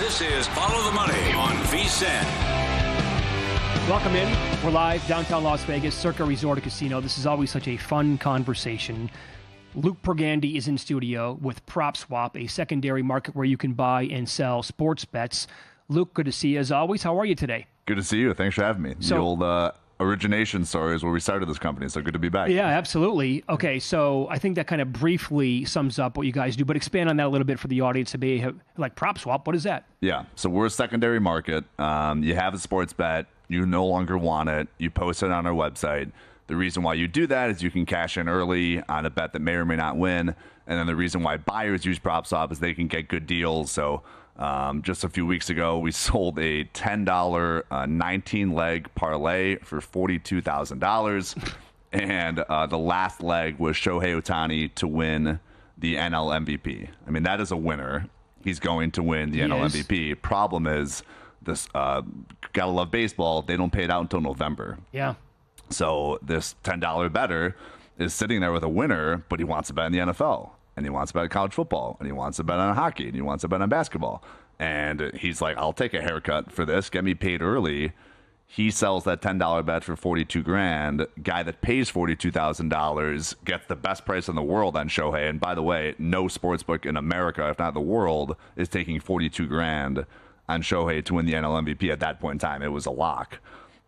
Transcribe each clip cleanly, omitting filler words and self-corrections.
This is Follow the Money on VSIN. Welcome in. We're live downtown Las Vegas, Circa Resort and Casino. This is always such a fun conversation. Luke Pergande is in studio with PropSwap, a secondary market where you can buy and sell sports bets. Luke, good to see you as always. How are you today? Good to see you. Thanks for having me. The old origination story is where we started this company, so good to be back. Yeah, absolutely. Okay, so I think that kind of briefly sums up what you guys do, but expand on that a little bit for the audience to be like PropSwap. What is that? Yeah, so we're a secondary market. You have a sports bet. You no longer want it. You post it on our website. The reason why you do that is you can cash in early on a bet that may or may not win. And then the reason why buyers use PropSwap is they can get good deals. So just a few weeks ago, we sold a $10 19-leg parlay for $42,000. And the last leg was Shohei Ohtani to win the NL MVP. I mean, that is a winner. He's going to win the NL MVP. Problem is, this gotta love baseball. They don't pay it out until November. Yeah. So this $10 bettor is sitting there with a winner, but he wants to bet in the NFL, and he wants to bet on college football, and he wants to bet on hockey, and he wants to bet on basketball. And he's like, I'll take a haircut for this. Get me paid early. He sells that $10 bet for $42,000. Guy that pays $42,000 gets the best price in the world on Shohei. And by the way, no sportsbook in America, if not the world, is taking $42,000 on Shohei to win the NL MVP. At that point in time, it was a lock.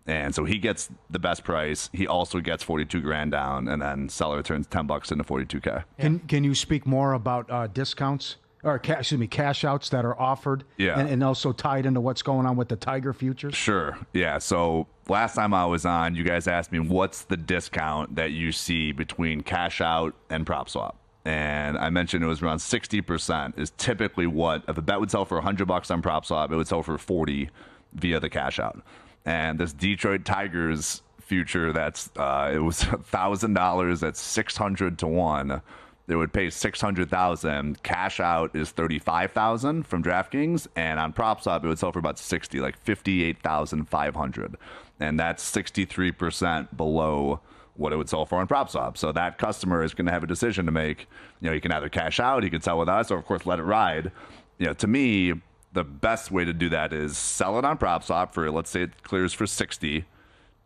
And so he gets the best price. He also gets $42,000 down, and then seller turns $10 into $42K. Can you speak more about discounts or cash outs that are offered? Yeah. And also tied into what's going on with the Tiger futures? Sure. Yeah. So last time I was on, you guys asked me what's the discount that you see between cash out and PropSwap. And I mentioned it was around 60% is typically what, if a bet would sell for $100 on PropSwap, it would sell for $40 via the cash out. And this Detroit Tigers future, that's it was $1,000 at 600 to 1. They would pay $600,000. Cash out is $35,000 from DraftKings, and on PropSwap it would sell for about 60, like $58,500, and that's 63% below what it would sell for on PropSwap. So that customer is going to have a decision to make. You know, he can either cash out, he can sell with us, or of course let it ride. You know, to me, the best way to do that is sell it on PropSwap for, let's say it clears for 60,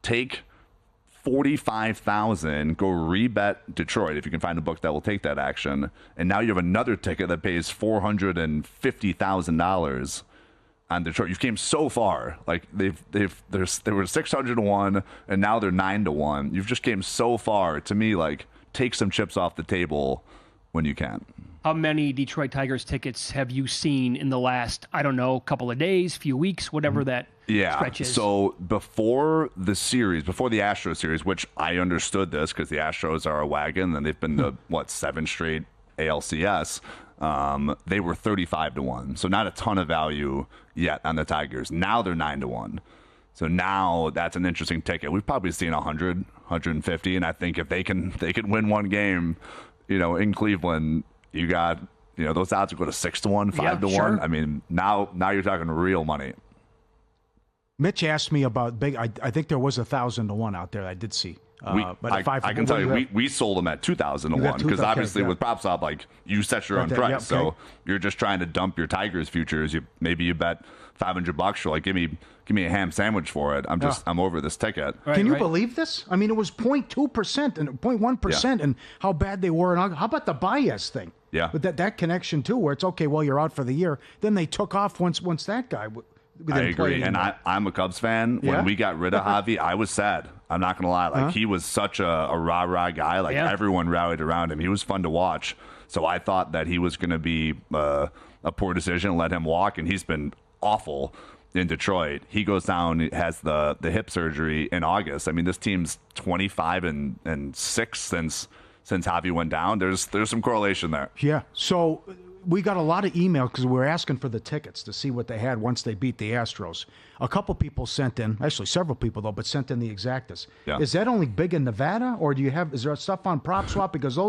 take $45,000, go rebet Detroit if you can find a book that will take that action, and now you have another ticket that pays $450,000 on Detroit. You came so far. Like they were 600 to 1, and now they're 9 to 1. You've just came so far. To me, like, take some chips off the table when you can. How many Detroit Tigers tickets have you seen in the last, I don't know, couple of days, few weeks, whatever that stretch is? So before the Astros series, which I understood this because the Astros are a wagon and they've been to, 7 straight ALCS, they were 35 to 1. So not a ton of value yet on the Tigers. Now they're 9 to 1. So now that's an interesting ticket. We've probably seen 100, 150, and I think if they can win one game, in Cleveland, you got, those odds would go to 6 to 1, 5 to 1. I mean, now you're talking real money. Mitch asked me about big. I think there was 1,000 to 1 out there. I did see. But I can tell you, we sold them at 2,000 to 1 because obviously with PropSwap, like, you set your own price. So you're just trying to dump your Tigers futures. Maybe you bet $500. You're like, give me a ham sandwich for it. I'm over this ticket. Can you believe this? I mean, it was 0.2% and 0.1%, and how bad they were. And how about the Baez thing? Yeah, but that connection too, where it's okay. Well, you're out for the year. Then they took off once that guy. I agree, and I'm a Cubs fan. When we got rid of Javi, I was sad. I'm not gonna lie. Like he was such a rah-rah guy. Like everyone rallied around him. He was fun to watch. So I thought that he was gonna be a poor decision, let him walk, and he's been awful in Detroit. He goes down, has the hip surgery in August. I mean, this team's 25-6 since Javi went down. There's some correlation there. Yeah. So we got a lot of email because we were asking for the tickets to see what they had once they beat the Astros. A couple people sent in, actually several people though, but sent in the exactas. Yeah. Is that only big in Nevada, or is there stuff on PropSwap? Because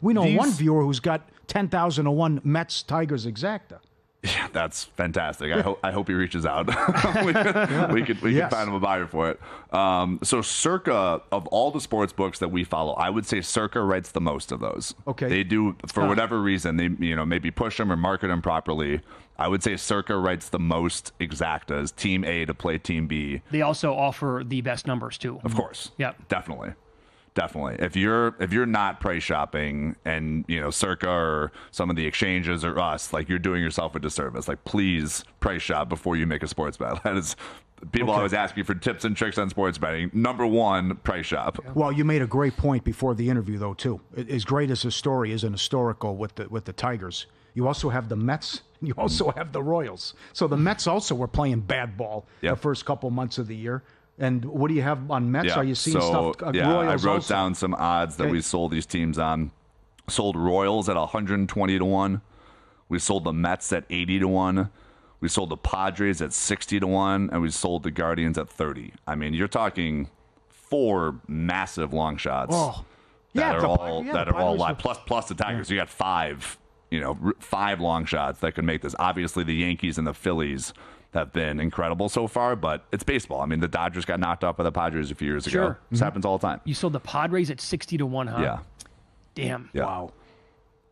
we know one viewer who's got 10,000 to 1 Mets Tigers exacta. Yeah, that's fantastic. I hope he reaches out. we could find him a buyer for it. So Circa, of all the sports books that we follow, I would say Circa writes the most of those. Okay. They do, for whatever reason, they maybe push them or market them properly. I would say Circa writes the most exactas, Team A to play Team B. They also offer the best numbers too. Of course. Yeah. Definitely. If you're not price shopping and Circa or some of the exchanges or us, like, you're doing yourself a disservice. Like, please price shop before you make a sports bet. That is, people always ask me for tips and tricks on sports betting. Number one, price shop. Well, you made a great point before the interview, though, too. As great as the story is, an historical with the Tigers, you also have the Mets. You also have the Royals. So the Mets also were playing bad ball the first couple months of the year. And what do you have on Mets? Are you seeing stuff? I Royals wrote also? down some odds that we sold these teams on. Sold Royals at 120 to 1. We sold the Mets at 80 to 1. We sold the Padres at 60 to 1, and we sold the Guardians at 30. I mean, you're talking 4 massive long shots that are all live. Plus the Tigers. You got 5, 5 long shots that could make this. Obviously, the Yankees and the Phillies have been incredible so far, but it's baseball. I mean, the Dodgers got knocked out by the Padres a few years ago. This happens all the time. You sold the Padres at 60 to 1, huh? Yeah. Damn. Yeah. Wow.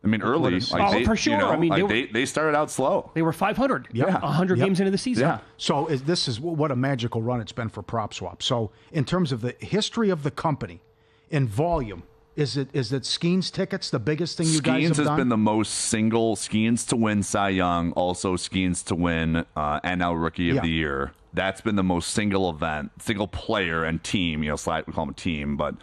I mean, early. for sure. I mean, they started out slow. They were 500. Yeah. 100 games into the season. Yeah. So this is what a magical run it's been for PropSwap. So in terms of the history of the company, in volume, is it Skeens tickets the biggest thing you guys have Skeens has done? been the most single. Skeens to win Cy Young, also Skeens to win NL Rookie of the Year. That's been the most single event, single player and team. We call them a team, but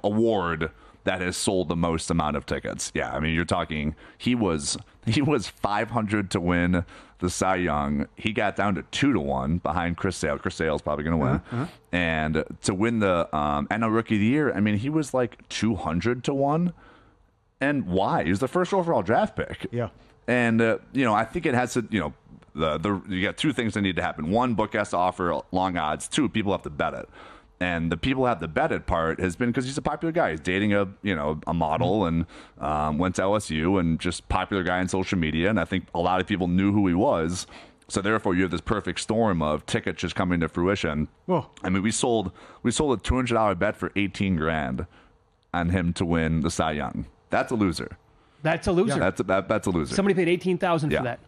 award that has sold the most amount of tickets. Yeah, I mean, you're talking. He was 500 to win the Cy Young. He got down to 2 to 1 behind Chris Sale. Chris Sale's probably going to win. And to win the NL Rookie of the Year, I mean, he was like 200 to 1. And why? He was the first overall draft pick. Yeah. And I think it has to. You got 2 things that need to happen. 1, book has to offer long odds. 2, people have to bet it. And the people who have the betted part has been because he's a popular guy. He's dating a model and went to LSU and just popular guy on social media. And I think a lot of people knew who he was. So therefore, you have this perfect storm of tickets just coming to fruition. Well, I mean, we sold a $200 bet for $18,000 on him to win the Cy Young. That's a loser. That's a loser. That's a loser. Somebody paid $18,000 for that.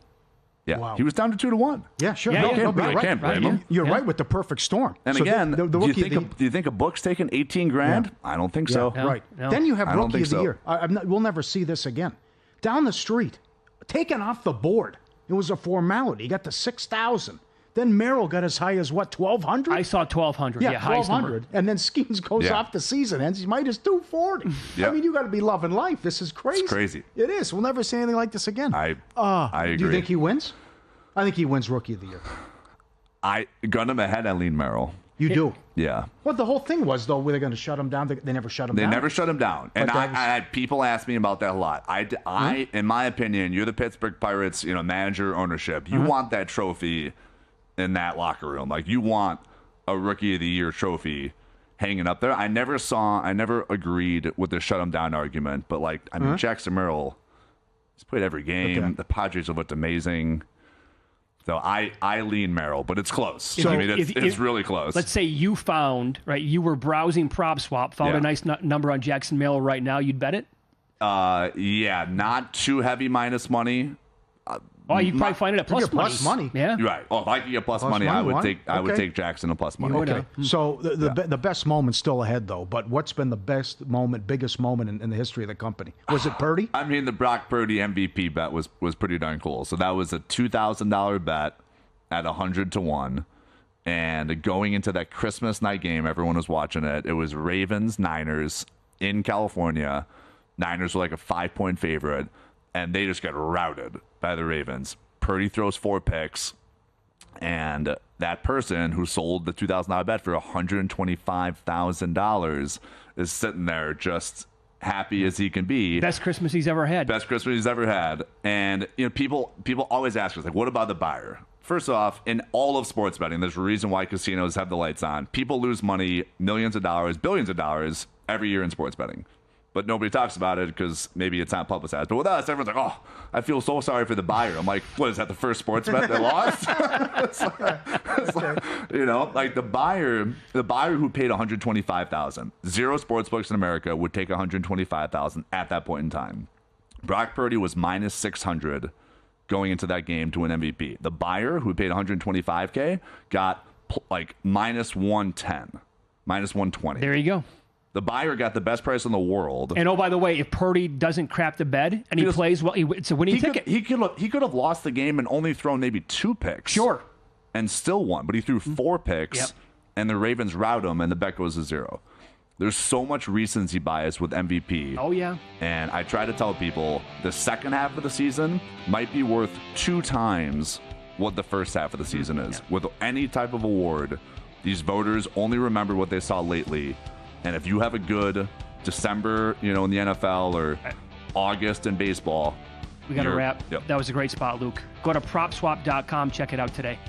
Yeah, wow. He was down to 2 to 1. Yeah, sure. Yeah, No, right. you're Can't blame him. You're right with the perfect storm. And So again, the do you rookie think a book's taking $18,000? Yeah. I don't think Yeah, so. No, right. no. Then you have I don't rookie think of the so. year. We'll never see this again. Down the street, taken off the board. It was a formality. He got to 6,000. Then Merrill got as high as what, 1,200? I saw 1,200. Yeah, highest number. 1,200. And then Skeens goes off, the season ends. He's minus 240. Yeah. I mean, you got to be loving life. This is crazy. It's crazy. It is. We'll never see anything like this again. I agree. Do you think he wins? I think he wins rookie of the year. I gun him ahead. I lean Merrill. You do. Yeah. What the whole thing was, though, were they going to shut him down? They never shut him They down. never shut him down. And But that was- I people ask me about that a lot. In my opinion, you're the Pittsburgh Pirates, manager, ownership. You want that trophy in that locker room. Like, you want a rookie of the year trophy hanging up there. I never agreed with the shut him down argument, but Jackson Merrill, he's played every game. Okay. The Padres have looked amazing. So I lean Merrill, but it's close. So I mean, it's if- really close. Let's say you you were browsing PropSwap, found Yeah. a nice number on Jackson Merrill right now, you'd bet it? Yeah, not too heavy minus money. Oh, you'd probably find it at plus get plus money. Yeah. You're right. Oh, if I could get plus money, money, I would why? take Okay. take Jackson and plus money. Okay. So the best moment's still ahead, though. But what's been the biggest moment in the history of the company? Was it Purdy? I mean, the Brock Purdy MVP bet was pretty darn cool. So that was a $2,000 bet at 100 to 1. And going into that Christmas night game, everyone was watching it. It was Ravens-Niners in California. Niners were like a 5-point favorite, and they just got routed by the Ravens. Purdy throws 4 picks, and that person who sold the $2,000 bet for $125,000 is sitting there just happy as he can be. Best Christmas he's ever had. Best Christmas he's ever had. And people always ask us, like, what about the buyer? First off, in all of sports betting, there's a reason why casinos have the lights on. People lose money, millions of dollars, billions of dollars every year in sports betting. but nobody talks about it because maybe it's not publicized. But with us, everyone's like, oh, I feel so sorry for the buyer. I'm like, what is that, the first sports bet they lost? it's like, you know, like the buyer who paid $125,000, zero sports books in America would take $125,000 at that point in time. Brock Purdy was minus 600 going into that game to win MVP. The buyer who paid $125K got like minus 110, minus 120. There you go. The buyer got the best price in the world. And oh, by the way, if Purdy doesn't crap the bed and he plays well, it's a winning ticket. He could have lost the game and only thrown maybe 2 picks. Sure. And still won. But he threw 4 picks, and the Ravens rout him, and the bet goes to 0. There's so much recency bias with MVP. Oh, yeah. And I try to tell people the second half of the season might be worth 2 times what the first half of the season is. Yeah. With any type of award, these voters only remember what they saw lately. And if you have a good December, you know, in the NFL or August in baseball, we got to wrap. Yep. That was a great spot, Luke. Go to PropSwap.com. Check it out today.